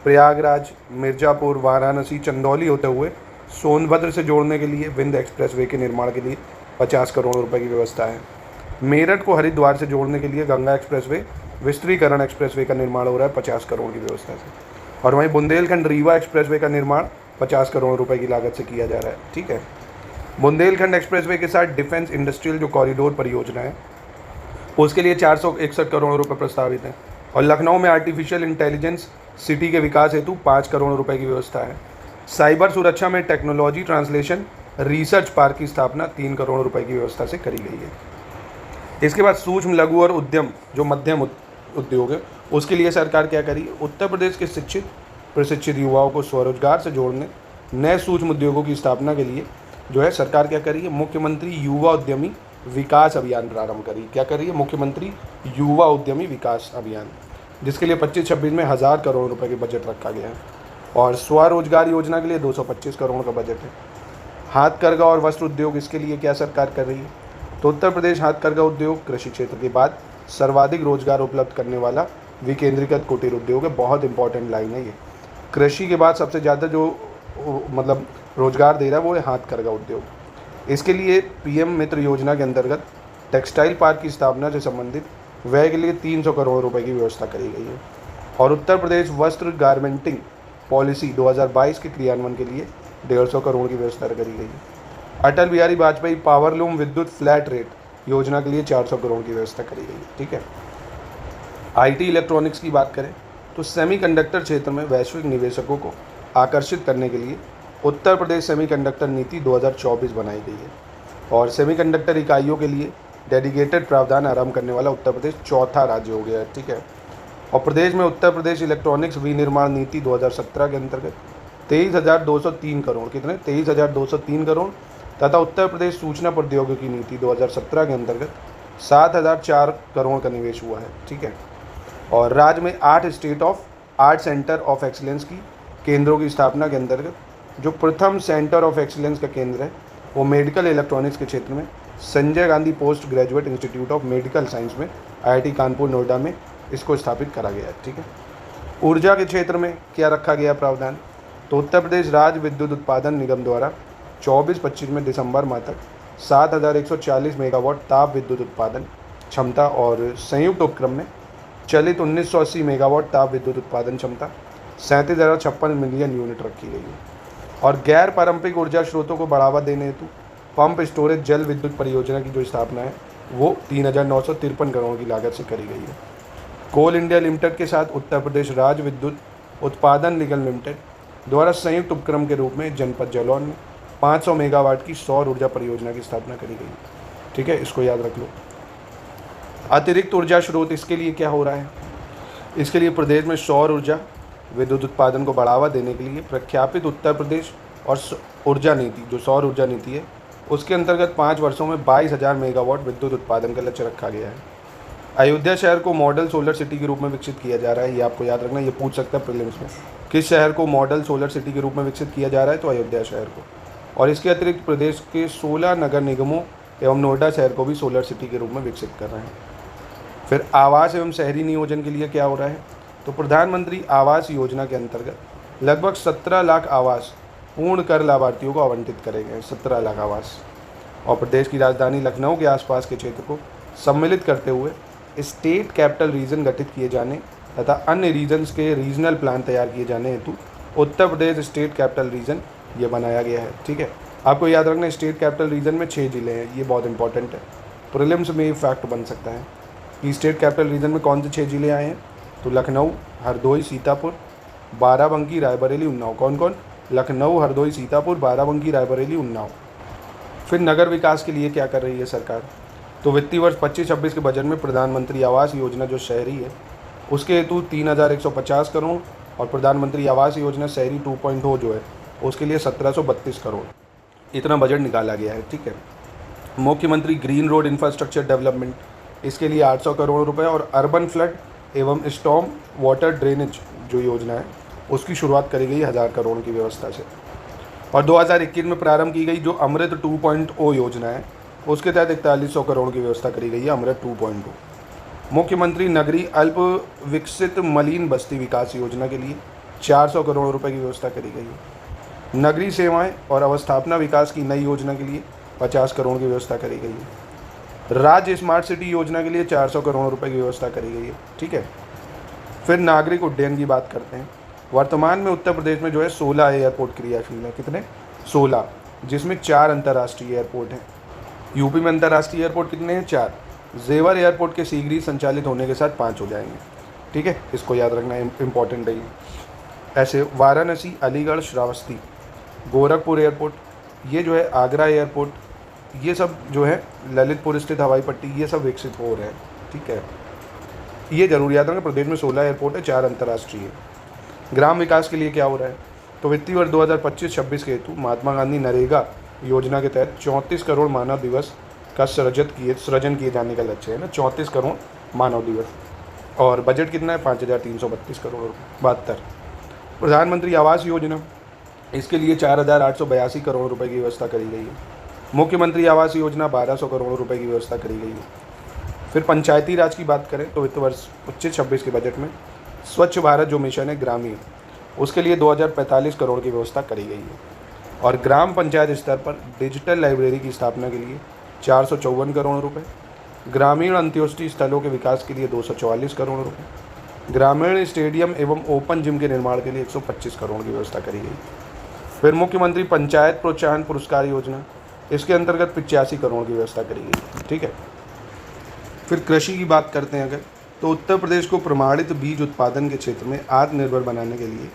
प्रयागराज मिर्ज़ापुर वाराणसी चंदौली होते हुए सोनभद्र से जोड़ने के लिए विंध्य एक्सप्रेसवे के निर्माण के लिए 50 करोड़ रुपए की व्यवस्था है। मेरठ को हरिद्वार से जोड़ने के लिए गंगा एक्सप्रेसवे विस्तारीकरण एक्सप्रेसवे का निर्माण हो रहा है 50 करोड़ की व्यवस्था से। और वहीं बुंदेलखंड रीवा एक्सप्रेसवे का निर्माण 50 करोड़ रुपए की लागत से किया जा रहा है, ठीक है। बुंदेलखंड एक्सप्रेसवे के साथ डिफेंस इंडस्ट्रियल जो कॉरिडोर परियोजना है उसके लिए 461 करोड़ रुपए प्रस्तावित है। और लखनऊ में आर्टिफिशियल इंटेलिजेंस सिटी के विकास हेतु 5 करोड़ रुपए की व्यवस्था है। साइबर सुरक्षा में टेक्नोलॉजी ट्रांसलेशन रिसर्च पार्क की स्थापना 3 करोड़ रुपए की व्यवस्था से करी गई है। इसके बाद सूक्ष्म लघु और उद्यम जो मध्यम उद्योग है उसके लिए सरकार क्या करी, उत्तर प्रदेश के शिक्षित प्रशिक्षित युवाओं को स्वरोजगार से जोड़ने नए सूक्ष्म उद्योगों की स्थापना के लिए जो है सरकार क्या करी है, मुख्यमंत्री युवा उद्यमी विकास अभियान प्रारंभ करी। क्या करी है, मुख्यमंत्री युवा उद्यमी विकास अभियान, जिसके लिए 25-26 में 1000 करोड़ रुपए के बजट रखा गया है। और स्वरोजगार योजना के लिए 225 करोड़ का बजट है। हाथकरघा और वस्त्र उद्योग, इसके लिए क्या सरकार कर रही है, तो उत्तर प्रदेश हाथकरघा उद्योग कृषि क्षेत्र के बाद सर्वाधिक रोजगार उपलब्ध करने वाला विकेंद्रीकृत कुटीर उद्योग है। बहुत इंपॉर्टेंट लाइन है ये, कृषि के बाद सबसे ज़्यादा जो मतलब रोजगार दे रहा है वो है हाथकरघा उद्योग। इसके लिए PM मित्र योजना के अंतर्गत टेक्सटाइल पार्क की स्थापना से संबंधित व्यय के लिए 300 करोड़ रुपए की व्यवस्था करी गई है। और उत्तर प्रदेश वस्त्र गारमेंटिंग पॉलिसी 2022 के क्रियान्वयन के लिए 150 करोड़ की व्यवस्था करी गई है। अटल बिहारी वाजपेयी पावरलूम विद्युत फ्लैट रेट योजना के लिए 400 करोड़ की व्यवस्था करी गई है, ठीक है। IT इलेक्ट्रॉनिक्स की बात करें तो सेमीकंडक्टर क्षेत्र में वैश्विक निवेशकों को आकर्षित करने के लिए उत्तर प्रदेश सेमीकंडक्टर नीति 2024 बनाई गई है। और सेमीकंडक्टर इकाइयों के लिए डेडिकेटेड प्रावधान आरंभ करने वाला उत्तर प्रदेश चौथा राज्य हो गया है, ठीक है। और प्रदेश में उत्तर प्रदेश इलेक्ट्रॉनिक्स विनिर्माण नीति 2017 के अंतर्गत 23,203 करोड़, कितने 23,203 करोड़ तथा उत्तर प्रदेश सूचना प्रौद्योगिकी नीति 2017 के अंतर्गत 7,004 करोड़ का निवेश हुआ है, ठीक है। और राज्य में 8 state of art centre of excellence की केंद्रों की स्थापना के अंतर्गत जो प्रथम सेंटर ऑफ एक्सीलेंस का केंद्र है वो मेडिकल इलेक्ट्रॉनिक्स के क्षेत्र में Sanjay Gandhi post graduate institute of medical science में IIT कानपुर नोएडा में इसको स्थापित करा गया है, ठीक है। ऊर्जा के क्षेत्र में क्या रखा गया प्रावधान, तो उत्तर प्रदेश राज्य विद्युत उत्पादन निगम द्वारा 24-25 में दिसंबर माह तक 7,140 मेगावाट ताप विद्युत उत्पादन क्षमता और संयुक्त उपक्रम में चलित 1980 मेगावाट ताप विद्युत उत्पादन क्षमता 37,056 मिलियन यूनिट रखी गई है। और गैर पारंपरिक ऊर्जा स्रोतों को बढ़ावा देने हेतु पंप स्टोरेज जल विद्युत परियोजना की जो स्थापना है वो 3,953 करोड़ की लागत से करी गई है। कोल इंडिया लिमिटेड के साथ उत्तर प्रदेश राज्य विद्युत उत्पादन निगम लिमिटेड द्वारा संयुक्त उपक्रम के रूप में जनपद जालौन में 500 मेगावाट की सौर ऊर्जा परियोजना की स्थापना करी गई, ठीक है, इसको याद रख लो। अतिरिक्त ऊर्जा स्रोत, इसके लिए क्या हो रहा है, इसके लिए प्रदेश में सौर ऊर्जा विद्युत उत्पादन को बढ़ावा देने के लिए प्रख्यापित उत्तर प्रदेश और ऊर्जा नीति जो सौर ऊर्जा नीति है उसके अंतर्गत 5 वर्षों में 22,000 मेगावाट विद्युत उत्पादन का लक्ष्य रखा गया है। अयोध्या शहर को मॉडल सोलर सिटी के रूप में विकसित किया जा रहा है, ये आपको याद रखना, ये पूछ सकता है प्रीलिम्स में, किस शहर को मॉडल सोलर सिटी के रूप में विकसित किया जा रहा है, तो अयोध्या शहर को। और इसके अतिरिक्त प्रदेश के 16 नगर निगमों एवं नोएडा शहर को भी सोलर सिटी के रूप में विकसित कर रहे हैं। फिर आवास एवं शहरी नियोजन के लिए क्या हो रहा है, तो प्रधानमंत्री आवास योजना के अंतर्गत लगभग 17 लाख आवास पूर्ण कर लाभार्थियों को आवंटित करे गए। 17 लाख आवास। और प्रदेश की राजधानी लखनऊ के आसपास के क्षेत्र को सम्मिलित करते हुए स्टेट कैपिटल रीजन गठित किए जाने तथा अन्य रीजन्स के रीजनल प्लान तैयार किए जाने हेतु Uttar Pradesh state capital region ये बनाया गया है। ठीक है, आपको याद रखना स्टेट कैपिटल रीजन में 6 जिले हैं, ये बहुत इंपॉर्टेंट है। प्रीलिम्स में ये फैक्ट बन सकता है कि स्टेट कैपिटल रीजन में कौन से 6 जिले आए हैं। तो लखनऊ, हरदोई, सीतापुर, बाराबंकी, रायबरेली, उन्नाव। कौन कौन? लखनऊ, हरदोई, सीतापुर, बाराबंकी, रायबरेली, उन्नाव। फिर नगर विकास के लिए क्या कर रही है सरकार? तो वित्तीय वर्ष 25-26 के बजट में प्रधानमंत्री आवास योजना जो शहरी है उसके हेतु 3150 करोड़ और प्रधानमंत्री आवास योजना शहरी 2.0 जो है उसके लिए 1732 करोड़ इतना बजट निकाला गया है। ठीक है, मुख्यमंत्री ग्रीन रोड इंफ्रास्ट्रक्चर डेवलपमेंट इसके लिए 800 करोड़ रुपए और अर्बन फ्लड एवं स्टॉर्म वाटर ड्रेनेज जो योजना है उसकी शुरुआत करी गई 1000 करोड़ की व्यवस्था से। और 2021 में प्रारंभ की गई जो अमृत 2.0 योजना है उसके तहत 4100 करोड़ की व्यवस्था करी गई है अमृत 2.0। मुख्यमंत्री नगरीय अल्प विकसित मलिन बस्ती विकास योजना के लिए 400 करोड़ रुपए की व्यवस्था करी गई है। नगरीय सेवाएं और अवस्थापना विकास की नई योजना के लिए 50 करोड़ की व्यवस्था करी गई है। राज्य स्मार्ट सिटी योजना के लिए 400 करोड़ रुपए की व्यवस्था करी गई है। ठीक है, फिर नागरिक उड्डयन की बात करते हैं। वर्तमान में उत्तर प्रदेश में जो है 16 एयरपोर्ट क्रियाशील हैं। कितने? 16, जिसमें 4 अंतर्राष्ट्रीय एयरपोर्ट हैं। यूपी में अंतर्राष्ट्रीय एयरपोर्ट कितने हैं? 4। जेवर एयरपोर्ट के शीघ्र ही संचालित होने के साथ 5 हो जाएंगे। ठीक है, इसको याद रखना इंपॉर्टेंट है ये। ऐसे वाराणसी, अलीगढ़, श्रावस्ती, गोरखपुर एयरपोर्ट, ये जो है आगरा एयरपोर्ट, ये सब जो है ललितपुर स्थित हवाई पट्टी, ये सब विकसित हो रहे हैं। ठीक है, ये जरूर याद रखना प्रदेश में 16 एयरपोर्ट है, 4 अंतर्राष्ट्रीय। ग्राम विकास के लिए क्या हो रहा है? तो वित्तीय वर्ष 2025-26 के हेतु महात्मा गांधी नरेगा योजना के तहत 34 करोड़ मानव दिवस का सृजन किए जाने का लक्ष्य है ना। 34 करोड़ मानव दिवस। और बजट कितना है? 5332 करोड़ 72। प्रधानमंत्री आवास योजना इसके लिए 4882 करोड़ रुपए की व्यवस्था करी गई है। मुख्यमंत्री आवास योजना 1200 करोड़ रुपए की व्यवस्था करी गई है। फिर पंचायती राज की बात करें तो वित्त वर्ष 25-26 के बजट में स्वच्छ भारत जो मिशन है ग्रामीण उसके लिए 2045 करोड़ की व्यवस्था करी गई है। और ग्राम पंचायत स्तर पर डिजिटल लाइब्रेरी की स्थापना के लिए 454 करोड़ रुपए, ग्रामीण अंत्योष्टि स्थलों के विकास के लिए 244 करोड़ रुपए, ग्रामीण स्टेडियम एवं ओपन जिम के निर्माण के लिए 125 करोड़ की व्यवस्था करी गई। फिर मुख्यमंत्री पंचायत प्रोत्साहन पुरस्कार योजना इसके अंतर्गत 85 करोड़ की व्यवस्था करी गई। ठीक है, फिर कृषि की बात करते हैं अगर तो उत्तर प्रदेश को प्रमाणित बीज उत्पादन के क्षेत्र में आत्मनिर्भर बनाने के लिए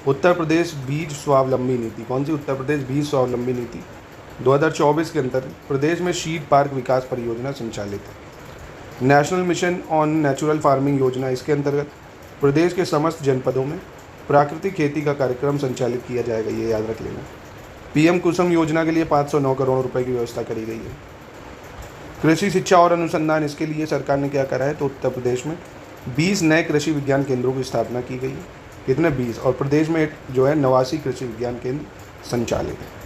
उत्तर प्रदेश बीज स्वावलंबी नीति, कौन सी? उत्तर प्रदेश बीज स्वावलंबी नीति 2024 के अंतर्गत प्रदेश में सीड पार्क विकास परियोजना संचालित है। National mission on natural farming योजना इसके अंतर्गत प्रदेश के समस्त जनपदों में प्राकृतिक खेती का कार्यक्रम संचालित किया जाएगा, ये याद रख लेना। पीएम कुसुम योजना के लिए 509 करोड़ रुपए की व्यवस्था करी गई है। कृषि शिक्षा और अनुसंधान इसके लिए सरकार ने क्या करा है? तो उत्तर प्रदेश में 20 नए कृषि विज्ञान केंद्रों की स्थापना की गई है। कितने? 20। और प्रदेश में जो है 89 कृषि विज्ञान केंद्र संचालित है।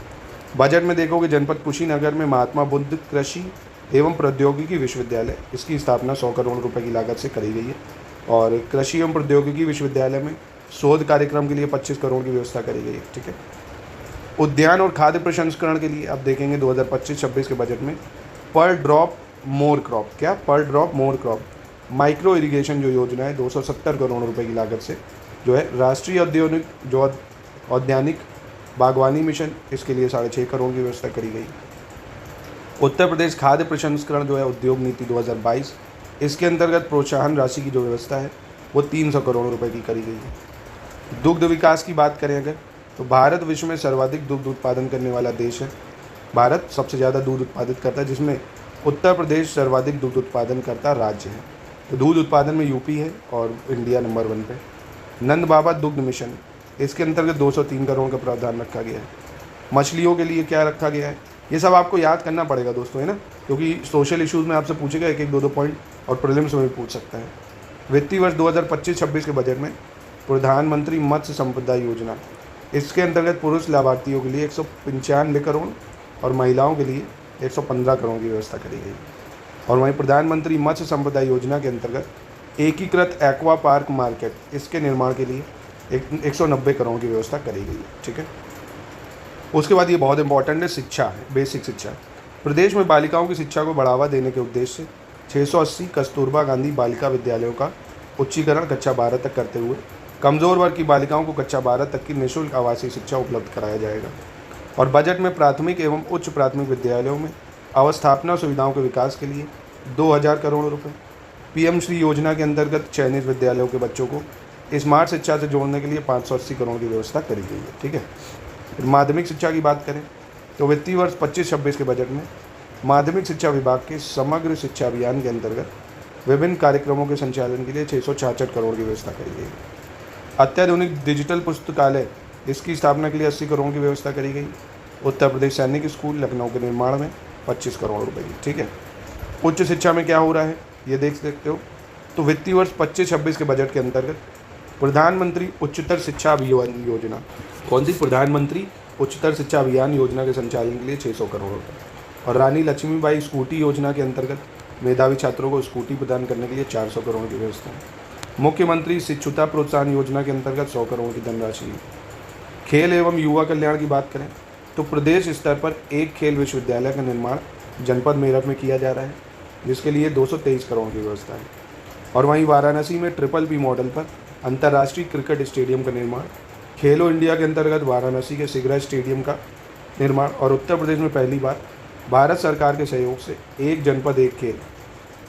बजट में देखोगे जनपद कुशीनगर में महात्मा बुद्ध कृषि एवं प्रौद्योगिकी विश्वविद्यालय इसकी स्थापना 100 करोड़ रुपए की लागत से करी गई है। और कृषि एवं प्रौद्योगिकी विश्वविद्यालय में शोध कार्यक्रम के लिए 25 करोड़ की व्यवस्था करी गई है। ठीक है, उद्यान और खाद्य प्रसंस्करण के लिए अब देखेंगे 2025-26 के बजट में पर ड्रॉप मोर क्रॉप, क्या? पर drop more crop micro irrigation जो योजना है 270 करोड़ रुपए की लागत से जो है राष्ट्रीय औद्यानिक बागवानी मिशन इसके लिए 6.5 करोड़ की व्यवस्था करी गई। उत्तर प्रदेश खाद्य प्रसंस्करण जो है उद्योग नीति 2022 इसके अंतर्गत प्रोत्साहन राशि की जो व्यवस्था है वो 300 करोड़ रुपए की करी गई है। दुग्ध विकास की बात करें अगर तो भारत विश्व में सर्वाधिक दुग्ध उत्पादन करने वाला देश है। भारत सबसे ज़्यादा दूध उत्पादित करता है, जिसमें उत्तर प्रदेश सर्वाधिक दुग्ध उत्पादन करता राज्य है। तो दूध उत्पादन में यूपी है और इंडिया नंबर 1 पे। नंद बाबा दुग्ध मिशन इसके अंतर्गत 203 करोड़ का प्रावधान रखा गया है। मछलियों के लिए क्या रखा गया है ये सब आपको याद करना पड़ेगा दोस्तों, है ना, क्योंकि सोशल इश्यूज़ में आपसे पूछेगा 1-1, 2-2 पॉइंट और प्रीलिम्स में भी पूछ सकता है। वित्तीय वर्ष 2025-26 के बजट में प्रधानमंत्री मत्स्य संपदा योजना इसके अंतर्गत पुरुष लाभार्थियों के लिए 195 करोड़ और महिलाओं के लिए 115 करोड़ की व्यवस्था करी गई। और वहीं प्रधानमंत्री मत्स्य संपदा योजना के अंतर्गत एकीकृत एक्वा पार्क मार्केट, इसके निर्माण के लिए 190 करोड़ की व्यवस्था करी गई है। ठीक है, उसके बाद ये बहुत इंपॉर्टेंट है, शिक्षा है, बेसिक शिक्षा। प्रदेश में बालिकाओं की शिक्षा को बढ़ावा देने के उद्देश्य से 680 कस्तूरबा गांधी बालिका विद्यालयों का उच्चीकरण कक्षा 12 तक करते हुए कमज़ोर वर्ग की बालिकाओं को कक्षा 12 तक की निःशुल्क आवासीय शिक्षा उपलब्ध कराया जाएगा। और बजट में प्राथमिक एवं उच्च प्राथमिक विद्यालयों में अवस्थापना सुविधाओं के विकास के लिए 2000 करोड़ रुपये, पीएम श्री योजना के अंतर्गत चयनित विद्यालयों के बच्चों को स्मार्ट शिक्षा से जोड़ने के लिए 580 करोड़ की व्यवस्था करी गई है। ठीक है, फिर माध्यमिक शिक्षा की बात करें तो वित्तीय वर्ष 25-26 के बजट में माध्यमिक शिक्षा विभाग के समग्र शिक्षा अभियान के अंतर्गत विभिन्न कार्यक्रमों के संचालन के लिए 666 करोड़ की व्यवस्था करी गई है। अत्याधुनिक डिजिटल पुस्तकालय, इसकी स्थापना के लिए 80 करोड़ की व्यवस्था करी गई। उत्तर प्रदेश सैनिक स्कूल लखनऊ के निर्माण में 25 करोड़ रुपए की। ठीक है, उच्च शिक्षा में क्या हो रहा है ये देख सकते हो। तो वित्तीय वर्ष 25-26 के बजट के अंतर्गत प्रधानमंत्री उच्चतर शिक्षा अभियान योजना, कौन सी? प्रधानमंत्री उच्चतर शिक्षा अभियान योजना के संचालन के लिए 600 करोड़ रुपये, और रानी लक्ष्मीबाई स्कूटी योजना के अंतर्गत मेधावी छात्रों को स्कूटी प्रदान करने के लिए 400 करोड़ की व्यवस्था है। मुख्यमंत्री शिक्षुता प्रोत्साहन योजना के अंतर्गत 100 करोड़ की धनराशि है। खेल एवं युवा कल्याण की बात करें तो प्रदेश स्तर पर एक खेल विश्वविद्यालय का निर्माण जनपद मेरठ में किया जा रहा है, जिसके लिए 223 करोड़ की व्यवस्था है। और वहीं वाराणसी में PPP मॉडल पर अंतर्राष्ट्रीय क्रिकेट स्टेडियम का निर्माण, खेलो इंडिया के अंतर्गत वाराणसी के सिगरा स्टेडियम का निर्माण, और उत्तर प्रदेश में पहली बार भारत सरकार के सहयोग से एक जनपद एक खेल,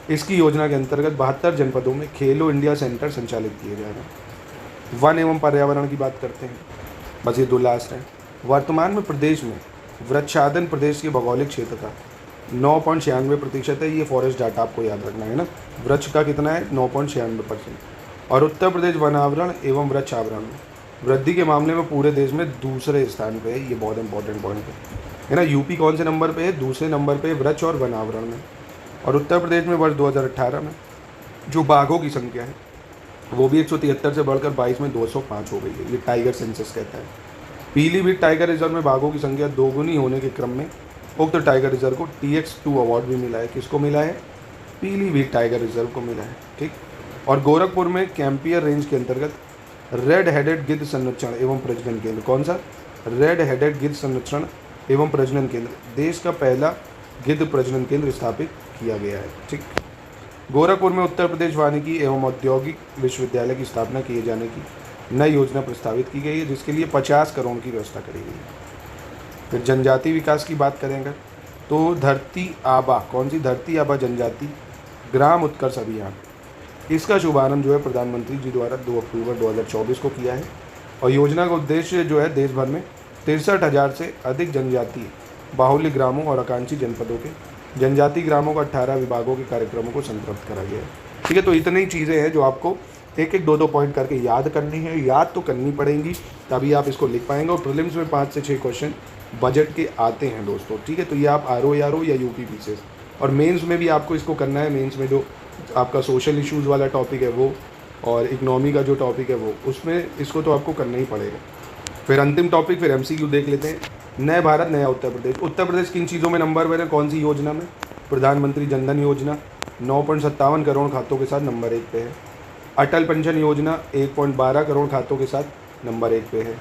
इसकी योजना के अंतर्गत 72 जनपदों में खेलो इंडिया सेंटर संचालित किए जा रहे हैं। वन एवं पर्यावरण की बात करते हैं, बस ये 2 लास्ट हैं। वर्तमान में प्रदेश में वृक्षादन प्रदेश के भौगोलिक क्षेत्र का 9.96% है। ये फॉरेस्ट डाटा आपको याद रखना है ना, वृक्ष का कितना है? 9.96%। और उत्तर प्रदेश वनावरण एवं वृक्ष आवरण में वृद्धि के मामले में पूरे देश में दूसरे स्थान पे है। ये बहुत इंपॉर्टेंट पॉइंट है ना। यूपी कौन से नंबर पे है? दूसरे नंबर पे वृक्ष और वनावरण में। और उत्तर प्रदेश में वर्ष 2018 में जो बाघों की संख्या है वो भी 173 से बढ़कर 22 में 205 हो गई है। ये टाइगर सेंसस कहता है। पीलीभीत टाइगर रिजर्व में बाघों की संख्या दोगुनी होने के क्रम में उक्त टाइगर रिजर्व को TX2 अवार्ड भी मिला है। किसको मिला है? पीलीभीत टाइगर रिजर्व को मिला है। ठीक। और गोरखपुर में कैंपियर रेंज के अंतर्गत रेड हेडेड गिद्ध संरक्षण एवं प्रजनन केंद्र, कौन सा? रेड हेडेड गिद्ध संरक्षण एवं प्रजनन केंद्र, देश का पहला गिद्ध प्रजनन केंद्र स्थापित किया गया है। ठीक। गोरखपुर में उत्तर प्रदेश वानिकी एवं औद्योगिक विश्वविद्यालय की स्थापना किए जाने की नई योजना प्रस्तावित की गई है, जिसके लिए 50 करोड़ की व्यवस्था करी गई है। फिर जनजाति विकास की बात करेंगे तो धरती आबा, कौन सी? धरती आबा जनजाति ग्राम उत्कर्ष अभियान, इसका शुभारंभ जो है प्रधानमंत्री जी द्वारा 2 अक्टूबर 2024 को किया है। और योजना का उद्देश्य जो है देश भर में 63,000 से अधिक जनजातीय बाहुल्य ग्रामों और आकांक्षी जनपदों के जनजाति ग्रामों का 18 विभागों के कार्यक्रमों को संतृप्त करा गया है। ठीक है, तो इतनी चीज़ें हैं जो आपको एक 2 पॉइंट करके याद करनी है। याद तो करनी पड़ेंगी तभी आप इसको लिख पाएंगे। और प्रीलिम्स में 5 से 6 क्वेश्चन बजट के आते हैं दोस्तों। ठीक है, तो ये आप RO या UPPCS, और मेंस में भी आपको इसको करना है। मेंस में जो आपका सोशल इश्यूज़ वाला टॉपिक है वो, और इकनॉमी का जो टॉपिक है वो, उसमें इसको तो आपको करना ही पड़ेगा। फिर अंतिम टॉपिक, फिर MCQ देख लेते हैं। नए भारत नया उत्तर प्रदेश। उत्तर प्रदेश किन चीज़ों में नंबर 1 है? कौन सी योजना में? प्रधानमंत्री जनधन योजना 9.57 करोड़ खातों के साथ नंबर 1 पे है। अटल पेंशन योजना 1.12 करोड़ खातों के साथ नंबर 1 पे है।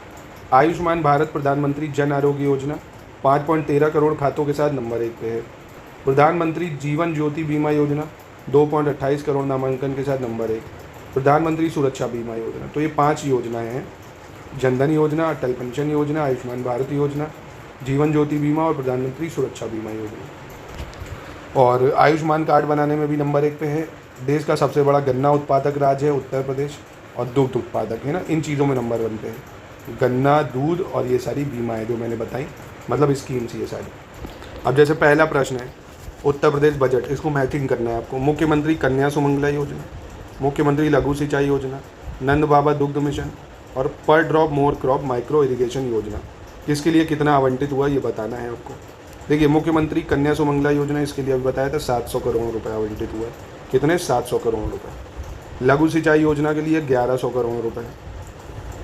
आयुष्मान भारत प्रधानमंत्री जन आरोग्य योजना 5.13 करोड़ खातों के साथ नंबर 1 पे है। प्रधानमंत्री जीवन ज्योति बीमा योजना 2.28 करोड़ नामांकन के साथ नंबर 1। प्रधानमंत्री सुरक्षा बीमा योजना। तो ये 5 योजनाएं हैं, जनधन योजना, अटल पेंशन योजना, आयुष्मान भारत योजना, जीवन ज्योति बीमा और प्रधानमंत्री सुरक्षा बीमा योजना। और आयुष्मान कार्ड बनाने में भी नंबर 1 पे है। देश का सबसे बड़ा गन्ना उत्पादक राज्य है उत्तर प्रदेश, और दुग्ध उत्पादक है ना, इन चीज़ों में नंबर 1 पे है। गन्ना, दूध और ये सारी बीमाएँ जो मैंने बताई, मतलब स्कीम्स ये सारी। अब जैसे पहला प्रश्न है उत्तर प्रदेश बजट, इसको मैचिंग करना है आपको। मुख्यमंत्री कन्या सुमंगला योजना, मुख्यमंत्री लघु सिंचाई योजना, नंद बाबा दुग्ध मिशन और पर drop more crop micro irrigation योजना, इसके लिए कितना आवंटित हुआ ये बताना है आपको। देखिए, मुख्यमंत्री कन्या सुमंगला योजना, इसके लिए अभी बताया था 700 करोड़ रुपये आवंटित हुआ। कितने? 700 करोड़ रुपये। लघु सिंचाई योजना के लिए 1100 करोड़ रुपये।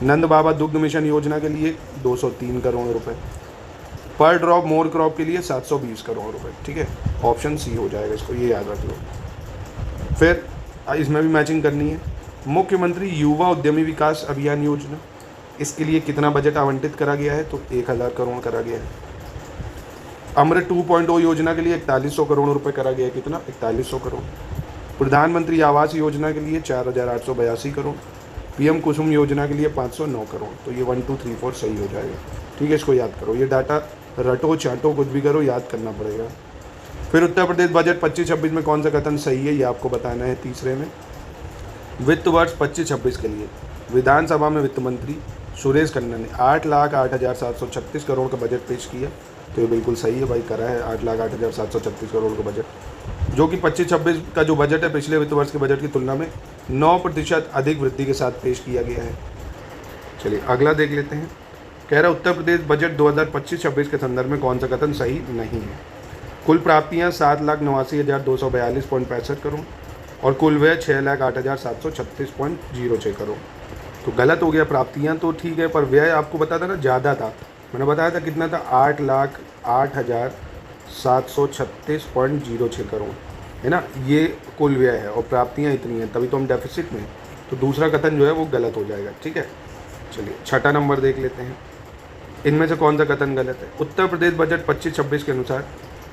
नंद बाबा दुग्ध मिशन योजना के लिए 203 करोड़ रुपये। पर ड्रॉप मोर क्रॉप के लिए 720 करोड़ रुपये। ठीक है, ऑप्शन C हो जाएगा, इसको ये याद रख लो। फिर इसमें भी मैचिंग करनी है। मुख्यमंत्री युवा उद्यमी विकास अभियान योजना, इसके लिए कितना बजट आवंटित करा गया है? तो 1000 करोड़ करा गया है। अमृत 2.0 योजना के लिए 4100 करोड़ रुपए करा गया है। कितना? 4100 करोड़। प्रधानमंत्री आवास योजना के लिए 4882 करोड़। पीएम कुसुम योजना के लिए 509 करोड़। तो ये 1 2 3 4 सही हो जाएगा। ठीक है, इसको याद करो। ये डाटा रटो चाटो कुछ भी करो, याद करना पड़ेगा। फिर उत्तर प्रदेश बजट 25-26 में कौन सा कथन सही है, ये आपको बताना है। तीसरे में वित्त वर्ष 25-26 के लिए विधानसभा में वित्त मंत्री सुरेश खन्ना ने 8,08,736 करोड़ का बजट पेश किया। तो ये बिल्कुल सही है भाई, करा है 8,08,736 करोड़ का बजट, जो कि 25-26 का जो बजट है पिछले वित्त वर्ष के बजट की तुलना में 9% अधिक वृद्धि के साथ पेश किया गया है। चलिए अगला देख लेते हैं। कह रहा उत्तर प्रदेश बजट 2025-26 के संदर्भ में कौन सा कथन सही नहीं है। कुल प्राप्तियाँ 7,89,242.65 करोड़ और कुल व्यय 6,08,736.06 करोड़। तो गलत हो गया। प्राप्तियाँ तो ठीक है, पर व्यय आपको बता था ना ज़्यादा था। मैंने बताया था कितना था, 8,08,736.06 करोड़ है ना, ये कुल व्यय है और प्राप्तियाँ इतनी हैं, तभी तो हम डेफिसिट में। तो दूसरा कथन जो है वो गलत हो जाएगा। ठीक है, चलिए छठा नंबर देख लेते हैं। इनमें से कौन सा कथन गलत है। उत्तर प्रदेश बजट 25-26 के अनुसार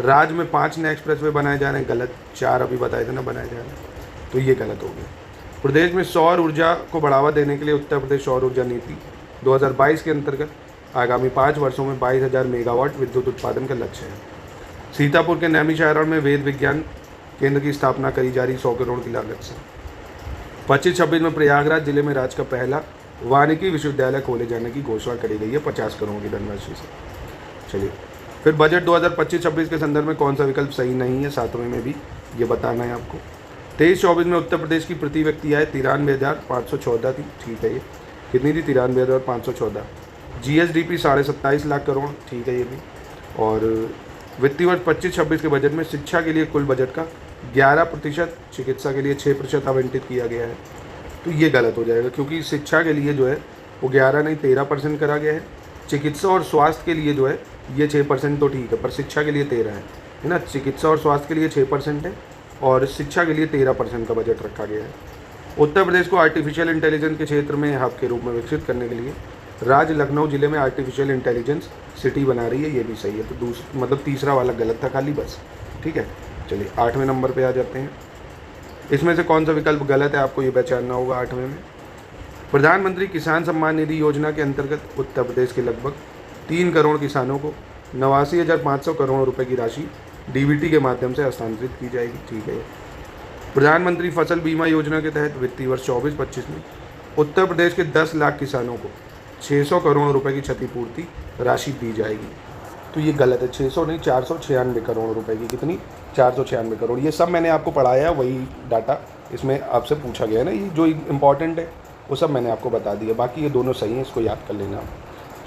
राज्य में 5 नए एक्सप्रेसवे बनाए जा रहे हैं। गलत, 4 अभी बताए थे ना बनाए जा रहे हैं, तो ये गलत हो गया। प्रदेश में सौर ऊर्जा को बढ़ावा देने के लिए उत्तर प्रदेश सौर ऊर्जा नीति 2022 के अंतर्गत आगामी 5 वर्षों में 22,000 मेगावाट विद्युत उत्पादन का लक्ष्य है। सीतापुर के नैमिषारण्य में वेद विज्ञान केंद्र की स्थापना करी जा रही 100 करोड़ की लागत से। 25-26 में प्रयागराज जिले में राज्य का पहला वानिकी विश्वविद्यालय खोले जाने की घोषणा करी गई है 50 करोड़ की धनराशि से। चलिए फिर बजट 2025-26 के संदर्भ में कौन सा विकल्प सही नहीं है, 7वें में भी ये बताना है आपको। 23-24 में उत्तर प्रदेश की प्रति व्यक्ति आय 93,514 थी। ठीक है, ये कितनी थी? 93,514। जीएसडीपी 27.5 लाख करोड़। ठीक है ये भी। और वित्तीय वर्ष 25-26 के बजट में शिक्षा के लिए कुल बजट का 11%, चिकित्सा के लिए 6% आवंटित किया गया है। तो ये गलत हो जाएगा, क्योंकि शिक्षा के लिए जो है वो 11 नहीं 13% करा गया है। चिकित्सा और स्वास्थ्य के लिए जो है ये 6% तो ठीक है, पर शिक्षा के लिए 13 है ना। चिकित्सा और स्वास्थ्य के लिए 6% है और शिक्षा के लिए 13% का बजट रखा गया है। उत्तर प्रदेश को आर्टिफिशियल इंटेलिजेंस के क्षेत्र में हब के रूप में विकसित करने के लिए राज्य लखनऊ जिले में आर्टिफिशियल इंटेलिजेंस सिटी बना रही है। ये भी सही है। तो मतलब तीसरा वाला गलत था खाली, बस। ठीक है, चलिए 8वें नंबर पे आ जाते हैं। इसमें से कौन सा विकल्प गलत है, आपको ये पहचानना होगा। 8वें में प्रधानमंत्री किसान सम्मान निधि योजना के अंतर्गत उत्तर प्रदेश के लगभग 3 करोड़ किसानों को 89,500 करोड़ रुपए की राशि डीबीटी के माध्यम से हस्तांतरित की जाएगी। ठीक है। प्रधानमंत्री फसल बीमा योजना के तहत वित्तीय वर्ष 24-25 में उत्तर प्रदेश के 10 लाख किसानों को 600 करोड़ रुपए की क्षतिपूर्ति राशि दी जाएगी। तो ये गलत है, 600 नहीं 496 करोड़ रुपए की। कितनी? 496 करोड़। ये सब मैंने आपको पढ़ाया है, वही डाटा इसमें आपसे पूछा गया है ना। ये जो इम्पॉर्टेंट है वो सब मैंने आपको बता दिया। बाकी ये दोनों सही हैं, इसको याद कर लेना।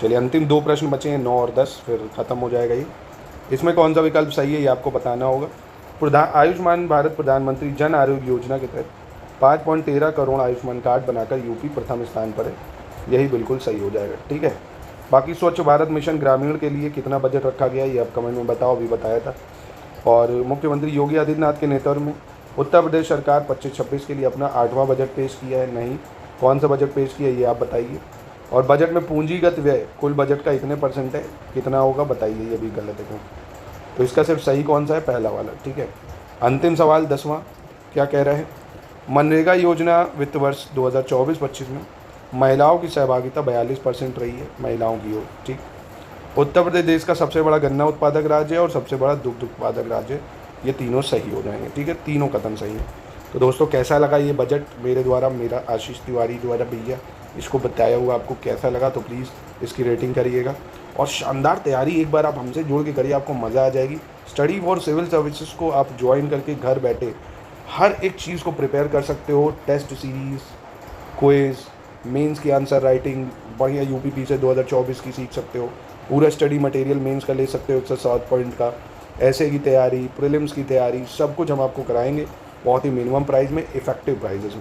चलिए अंतिम 2 प्रश्न बचे हैं, 9 और 10, फिर ख़त्म हो जाएगा ये। इसमें कौन सा विकल्प सही है ये आपको बताना होगा। आयुष्मान भारत प्रधानमंत्री जन आरोग्य योजना के तहत 5.13 करोड़ आयुष्मान कार्ड बनाकर यूपी प्रथम स्थान पर है। यही बिल्कुल सही हो जाएगा। ठीक है। बाकी स्वच्छ भारत मिशन ग्रामीण के लिए कितना बजट रखा गया ये आप कमेंट में बताओ, अभी बताया था। और मुख्यमंत्री योगी आदित्यनाथ के नेतृत्व में उत्तर प्रदेश सरकार 25-26 के लिए अपना 8वां बजट पेश किया है। नहीं, कौन सा बजट पेश किया ये आप बताइए। और बजट में पूंजीगत व्यय कुल बजट का इतने % है, कितना होगा बताइए। ये भी गलत है, तो इसका सिर्फ सही कौन सा है? पहला वाला। ठीक है। अंतिम सवाल 10वां क्या कह रहे हैं। मनरेगा योजना वित्त वर्ष 2024-25 में महिलाओं की सहभागिता 42% रही है, महिलाओं की ओर। ठीक। उत्तर प्रदेश देश का सबसे बड़ा गन्ना उत्पादक राज्य है और सबसे बड़ा दुग्ध उत्पादक राज्य है। ये तीनों सही हो जाएंगे। ठीक है, तीनों कथन सही है। तो दोस्तों कैसा लगा ये बजट मेरे द्वारा, मेरा आशीष तिवारी द्वारा भैया इसको बताया हुआ, आपको कैसा लगा? तो प्लीज़ इसकी रेटिंग करिएगा और शानदार तैयारी एक बार आप हमसे जुड़ के करिए, आपको मज़ा आ जाएगी। स्टडी फॉर सिविल सर्विसेज को आप ज्वाइन करके घर बैठे हर एक चीज़ को प्रिपेयर कर सकते हो। टेस्ट सीरीज़, क्विज़, मेंस की आंसर राइटिंग बढ़िया यूपीपी से 2024 की सीख सकते हो। पूरा स्टडी मटेरियल मेंस का ले सकते हो 107 पॉइंट का। ऐसे की तैयारी, प्रीलिम्स की तैयारी, सब कुछ हम आपको कराएंगे बहुत ही मिनिमम प्राइस में, इफेक्टिव प्राइजेस में।